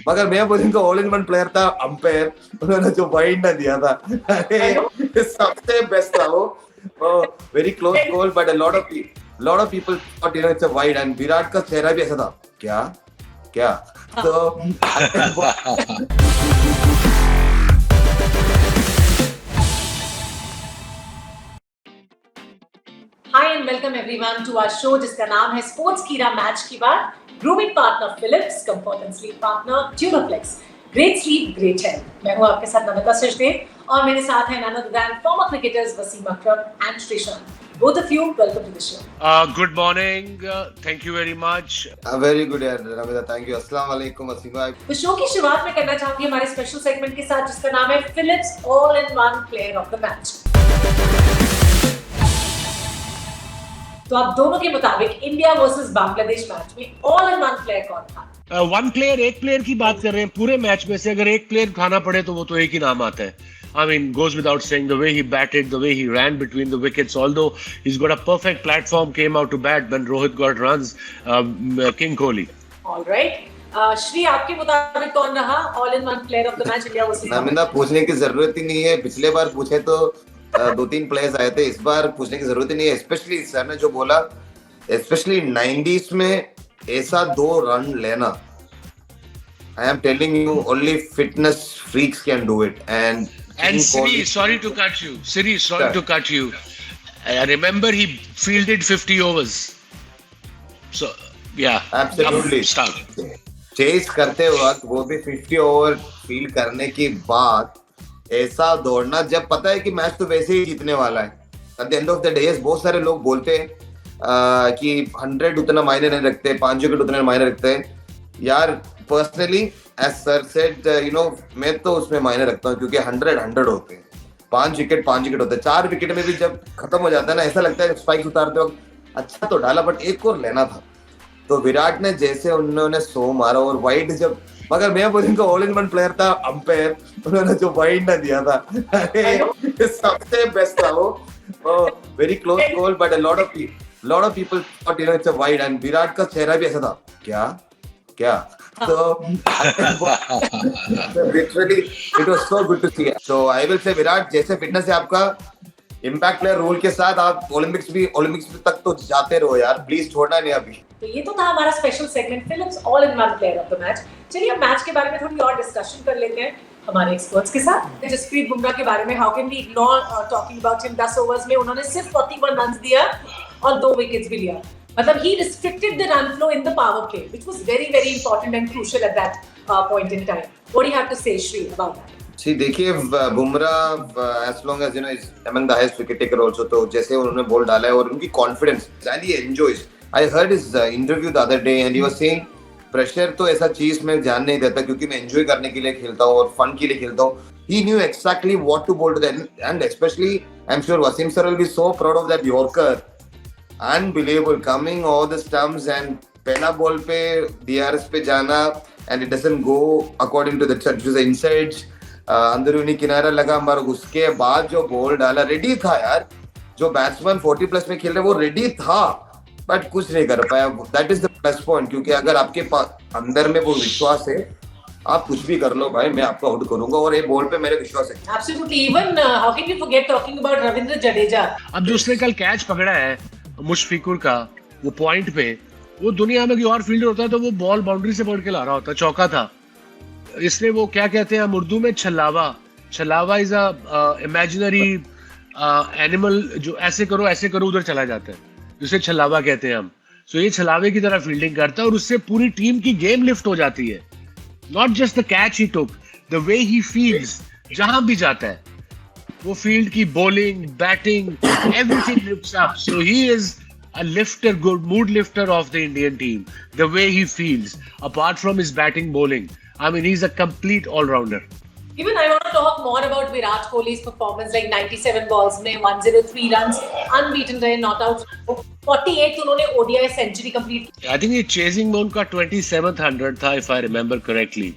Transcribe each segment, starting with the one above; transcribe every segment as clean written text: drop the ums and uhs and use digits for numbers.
मगर मैं बोलूँ का ऑल इन वन प्लेयर था अंपायर, उन्होंने जो वाइड ना दिया था, अरे सबसे बेस्ट था वो। Very close call, but lot of people thought it's a wide, and Virat का चेहरा भी ऐसा था, क्या क्या तो Hi and welcome everyone to our show जिसका नाम है स्पोर्ट्स कीड़ा मैच की बात। Grooming partner Philips, comfort and sleep partner Duroflex. Great sleep great health. मैं हूं आपके साथ नमिता सचदेव और मेरे साथ हैं none other than former cricketers Wasim Akram and Shrishant. Both of you, welcome to the show. Good morning. Thank you very much. Very good यार Namita, thank you. अस्सलाम वालेकुम वसीम भाई। तो शो की शुरुआत में करना चाहूंगी हमारे स्पेशल सेगमेंट के साथ जिसका नाम है Philips all in one player of the match. तो आप दोनों के मुताबिक इंडिया वर्सेस बांग्लादेश मैच में ऑल इन वन प्लेयर कौन था? वन प्लेयर, एक प्लेयर की बात कर रहे हैं। पूरे मैच में से अगर एक प्लेयर उठाना पड़े तो वो तो एक ही नाम आता है। I mean, goes without saying, the way he batted, the way he ran between the wickets, although he's got a perfect platform, came out to bat when Rohit got runs, King Kohli. All right. Shri, आपके मुताबिक कौन रहा all in one player of the match India versus? Namita, पूछने की जरूरत ही नहीं है। पिछले बार पूछे तो 2-3 प्लेयर्स आए थे, इस बार पूछने की जरूरत ही नहीं है। स्पेशली सर ने जो बोला, स्पेशली 90s में ऐसा 2 रन लेना, I am telling you, only fitness freaks can do it. And Siri, sorry to cut you. Siri, sorry to cut you. I remember he fielded 50 overs. So, yeah. Absolutely. Start. Chase करते वक्त वो भी 50 over field करने के बाद ऐसा दौड़ना, जब पता है कि मैच तो वैसे ही जीतने वाला है। At the end of the day बहुत सारे लोग बोलते हैं कि 100 उतना मायने नहीं रखते, 5 विकेट उतना मायने रखते हैं। यार पर्सनली एज सर सेड, मैं तो उसमें मायने रखता हूँ, क्योंकि 100 होते हैं, 5 विकेट होते हैं। 4 विकेट में भी जब खत्म हो जाता है ना, ऐसा लगता है स्ट्राइक्स उतारते वक्त अच्छा तो डाला, बट एक और लेना था। तो विराट ने जैसे उन्होंने 100 मारा और वाइड जब, मगर मैं बोलूँगा ऑल इन वन प्लेयर था अंपायर, उन्होंने जो वाइड ना दिया था, अरे सबसे बेस्ट था वो। Very close call, but lot of people thought it's a wide, and Virat का चेहरा भी ऐसा था, क्या तो literally it was so good to see. So I will say Virat, जैसे फिटनेस है आपका, इम्पैक्ट प्लेयर रोल के साथ आप ओलंपिक्स तक तो जाते रहो यार, प्लीज छोड़ना नहीं अभी। तो ये तो था हमारा special segment Philips all in one player of the match. चलिए अब मैच के बारे में थोड़ी और डिस्कशन कर लेते हैं हमारे एक्सपर्ट्स के साथ। जसप्रीत बुमराह के बारे में, how can we ignore talking about him. 10 overs में उन्होंने सिर्फ 41 रन्स दिया और 2 विकेट्स भी लिया। मतलब he restricted the run flow in the power play, which was very very important and crucial at that point in time. What do you have to say, Shri, about that? जी देखिए, Bumrah as long as is among the highest wicket taker also, तो जैसे उन्होंने ball डाला है और उनकी confidence, and he enjoys. I heard his interview the other day and he was saying, pressure तो ऐसा चीज मैं ध्यान नहीं देता, क्योंकि मैं एंजॉय करने के लिए खेलता हूँ और फन के लिए खेलता हूँ। He knew exactly what to bowl to them, and especially I'm sure Wasim sir will be so proud of that Yorker. Unbelievable, coming all the stumps and पहला बॉल पे DRS पे जाना, and it doesn't go according to the inside, अंदरूनी किनारा लगा, मगर उसके बाद जो बॉल डाला, रेडी था यार। जो बैट्समैन 40+ में खेल रहे वो रेडी था, बट कुछ नहीं कर पाया। That is the plus point, क्योंकि अगर आपके अंदर में वो विश्वास है, आप कुछ भी कर लो भाई, मैं आपको आउट करूंगा, और ये बॉल पे मेरे विश्वास है। Absolutely. Even how can you forget talking about Ravindra Jadeja? अब जो उसने कल कैच पकड़ा है मुशफिकुर का, वो पॉइंट पे, वो दुनिया में कोई और फील्डर होता है तो वो बॉल बाउंड्री से पकड़ के ला रहा होता, चौका था। इसने वो क्या कहते हैं हम उर्दू में, छलावा इज अ इमेजिनरी एनिमल, जो ऐसे करो उधर चला जाता है, जिसे छलावा कहते हैं हम। सो ये छलावे की तरह फील्डिंग करता है और उससे पूरी टीम की गेम लिफ्ट हो जाती है। Not just the catch he took, the way he fields, जहां भी जाता है वो फील्ड की bowling, batting, everything lifts up. So he is a lifter, good mood lifter of the Indian team. The way he feels, apart from his batting, bowling, I mean, he's a complete all-rounder. Even I want to talk more about Virat Kohli's performance, like 97 balls में 103 runs, unbeaten रहे, not out, 48 उन्होंने ODI century complete. I think his chasing में उनका 2700 था, if I remember correctly,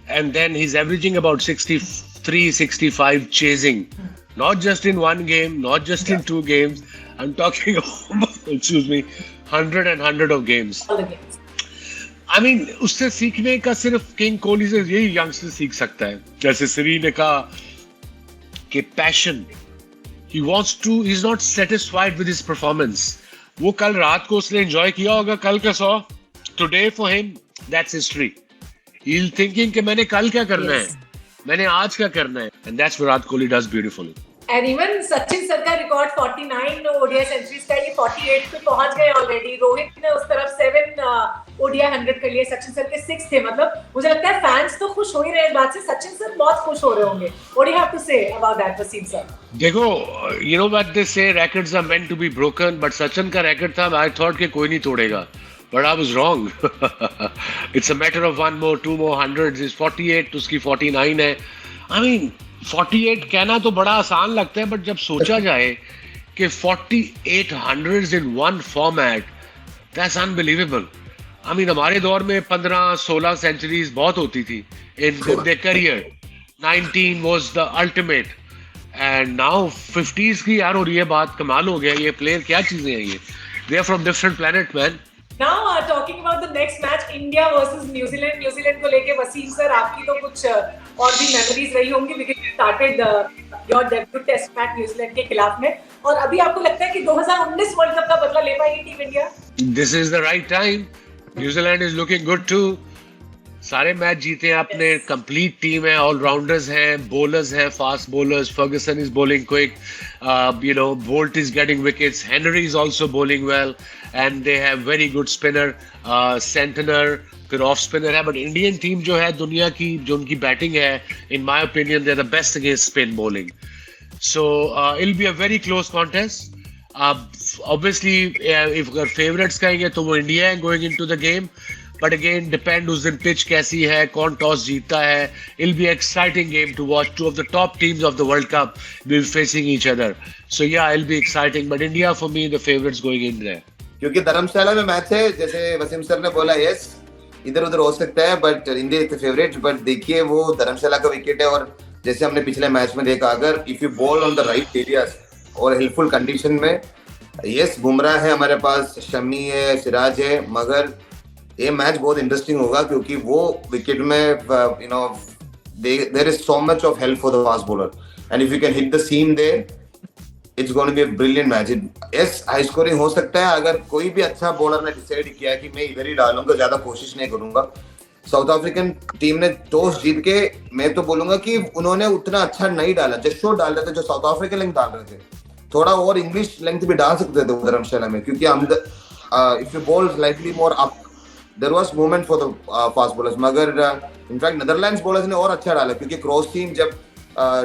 and then he's averaging about 63-65 chasing, not just in one game, not just in 2 games. I'm talking about, 100 of games. All the games. I mean उससे सीखने का सिर्फ king Kohli से यही youngster सीख सकता है। जैसे श्री ने कहा कि passion, he wants to, he is not satisfied with his performance. वो कल रात को उसने एंजॉय किया होगा कल का 100, today for him that's history. He is thinking कि मैंने कल क्या करना है, मैंने आज क्या करना है, and that's Virat Kohli does beautifully. And even Sachin sir का रिकॉर्ड 49 ओडीआई सेंचुरीज का, ये 48 पे पहुंच गए ऑलरेडी। रोहित ने उस तरफ 7 ओडीआई 100 कर लिए, सचिन सर के 6 थे। मतलब मुझे लगता है फैंस तो खुश हो ही रहे हैं इस बात से, सचिन सर बहुत खुश हो रहे होंगे। What do you have to say about that Wasim sir? देखो, you know what they say, records are meant to be broken, but Sachin का record था, आई थॉट कि कोई नहीं तोड़ेगा, but I was wrong. It's a matter of 1 more, 2 more hundreds. Is 48, उसकी 49 है। I mean 48 कहना तो बड़ा आसान लगता है, बट जब सोचा जाए कि 48 hundreds in one format, that's unbelievable. I mean हमारे दौर में 15-16 सेंचुरीज बहुत होती थी in their career. 19 was the ultimate. And now 50s की यार, और ये बात कमाल हो गया। ये प्लेयर क्या चीजें हैं ये, they are from different planet, man. Now talking about the next match, India versus New Zealand. New Zealand को लेके वसीम सर आपकी तो कुछ और भी मेमोरीज रही होंगी, because you started your debut test match New Zealand के खिलाफ में, और अभी आपको लगता है कि 2019 वर्ल्ड कप का बदला ले पाएगी team India? This is the right time. New Zealand is looking good too. सारे मैच जीते हैं अपने, कंप्लीट टीम है, ऑलराउंडर्स हैं, बॉलर्स हैं, fast bowlers. Fergusson is bowling quick, you know, Bolt is getting wickets, Henry is also bowling well, and they have very good spinner, Santner, फिर off spinner है। But Indian team जो है दुनिया की, जो उनकी बैटिंग है, in my opinion they are the best against spin bowling. So it will be a very close contest. Obviously if अगर फेवरेट्स कहेंगे तो वो इंडिया है going into the game, but again depend उस दिन पिच कैसी है, कौन टॉस जीतता है। It be exciting game to watch. Two of the top teams of the world cup will facing each other, so yeah it be exciting, but India for me the favourites going in there. क्योंकि धर्मशाला में match है, जैसे Wasim sir ने बोला, yes इधर उधर हो सकता है, but India is the favourite. But देखिए वो धर्मशाला का विकेट है, और जैसे हमने पिछले मैच में देखा, अगर if you ball on the right areas और हेल्पफुल कंडीशन में, यस बुमराह है हमारे पास, शमी है, सिराज है, मगर ये मैच बहुत इंटरेस्टिंग होगा, क्योंकि वो विकेट में you know there is so much of help for the fast bowler, and if you can hit the seam there, it's going to be a brilliant match. Yes high scoring हो सकता है, अगर कोई भी अच्छा bowler ने decide किया कि मैं इधर ही डालूंगा, ज्यादा कोशिश नहीं करूंगा। साउथ अफ्रीकन टीम ने टॉस जीत के, मैं तो बोलूंगा कि उन्होंने उतना अच्छा नहीं डाला, जस्ट शॉट डाल रहे थे जो साउथ अफ्रीका लेंथ डाल रहे थे, थोड़ा और इंग्लिश लेंथ भी डाल सकते थे धर्मशाला में, क्योंकि हम if you bowl slightly more up there was movement for the fast bowlers. मगर इनफैक्ट नीदरलैंड्स बॉलर्स ने और अच्छा डाला, क्योंकि क्रॉस सीम जब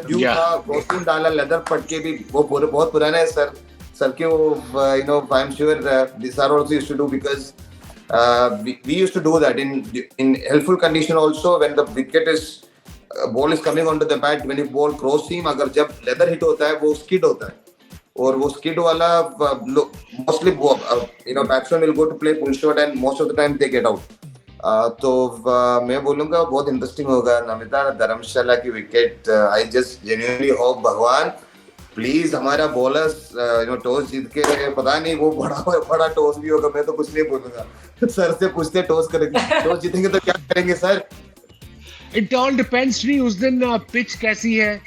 ड्यू था, क्रॉस सीम डाला, लेदर पटके भी वो बहुत पुराने हैं सर के वो you know I am sure this are also used to do, because we used to do that in helpful condition also, when the wicket is ball is coming onto the bat, when you ball cross seam, अगर जब leather hit होता है वो skid होता है, और वो skid वाला mostly you know batsman will go to play pull shot and most of the time they get out. तो मैं बोलूँगा बहुत इंटरेस्टिंग होगा। नमिता धर्मशाला की wicket, I just genuinely hope भगवान प्लीज हमारा बॉलर्स यू नो टॉस जीत के, पता नहीं वो बड़ा टॉस भी होगा, मैं तो कुछ नहीं बोलूंगा। सर से पूछते टॉस करेंगे, टॉस जीतेंगे तो क्या करेंगे सर? इट ऑल डिपेंड्स भी उस दिन पिच कैसी है,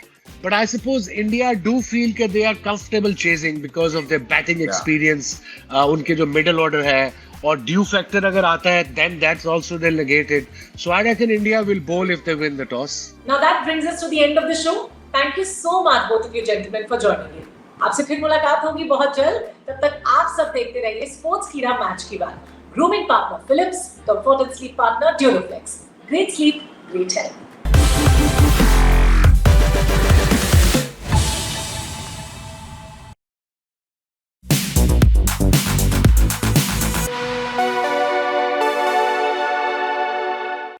but I suppose India do feel कि they are comfortable chasing because of their batting experience. उनके जो मिडिल ऑर्डर है, और ड्यू फैक्टर अगर आता है, then that's also delegated. So I reckon India will bowl if they win the toss. Now that brings us to the end of the show. Thank you so much both of you gentlemen for joining me. आपसे फिर मुलाकात होगी बहुत जल्द। तब तक आप सब देखते रहिए स्पोर्ट्स कीड़ा मैच की बात। Grooming partner Philips, comfort and sleep partner Duroflex. Great sleep, great health.